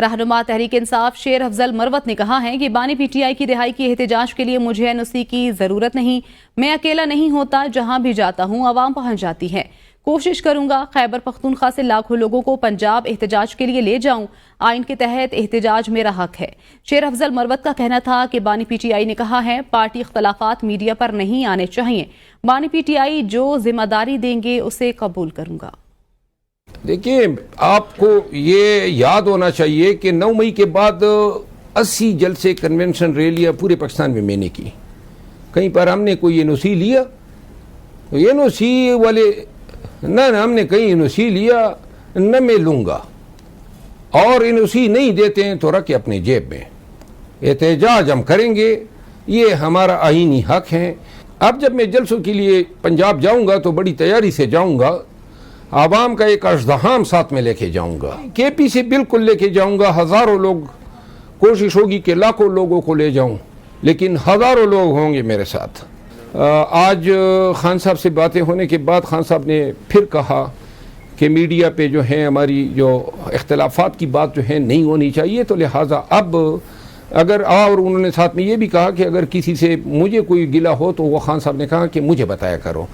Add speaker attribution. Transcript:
Speaker 1: رہنما تحریک انصاف شیر افضل مروت نے کہا ہے کہ بانی پی ٹی آئی کی رہائی کی احتجاج کے لیے مجھے این او سی کی ضرورت نہیں، میں اکیلا نہیں ہوتا، جہاں بھی جاتا ہوں عوام پہنچ جاتی ہے، کوشش کروں گا خیبر پختونخوا سے لاکھوں لوگوں کو پنجاب احتجاج کے لیے لے جاؤں، آئین کے تحت احتجاج میرا حق ہے۔ شیر افضل مروت کا کہنا تھا کہ بانی پی ٹی آئی نے کہا ہے پارٹی اختلافات میڈیا پر نہیں آنے چاہیے، بانی پی ٹی آئی جو ذمہ داری دیں گے اسے قبول کروں گا۔
Speaker 2: دیکھیے، آپ کو یہ یاد ہونا چاہیے کہ 9 مئی کے بعد 80 جلسے کنونشن ریلیاں پورے پاکستان میں نے کی۔ کہیں پر ہم نے کوئی این او سی لیا؟ این او سی والے نہ ہم نے کہیں این او سی لیا نہ میں لوں گا، اور این او سی نہیں دیتے ہیں تو رکھے اپنے جیب میں۔ احتجاج ہم کریں گے، یہ ہمارا آئینی حق ہے۔ اب جب میں جلسوں کے لیے پنجاب جاؤں گا تو بڑی تیاری سے جاؤں گا، عوام کا ایک ازدحام ساتھ میں لے کے جاؤں گا، کے پی سے بالکل لے کے جاؤں گا، ہزاروں لوگ، کوشش ہوگی کہ لاکھوں لوگوں کو لے جاؤں، لیکن ہزاروں لوگ ہوں گے میرے ساتھ۔ آج خان صاحب سے باتیں ہونے کے بعد خان صاحب نے پھر کہا کہ میڈیا پہ جو ہے ہماری جو اختلافات کی بات جو ہے نہیں ہونی چاہیے، تو لہٰذا اب اگر اور انہوں نے ساتھ میں یہ بھی کہا کہ اگر کسی سے مجھے کوئی گلہ ہو تو وہ خان صاحب نے کہا کہ مجھے بتایا کرو۔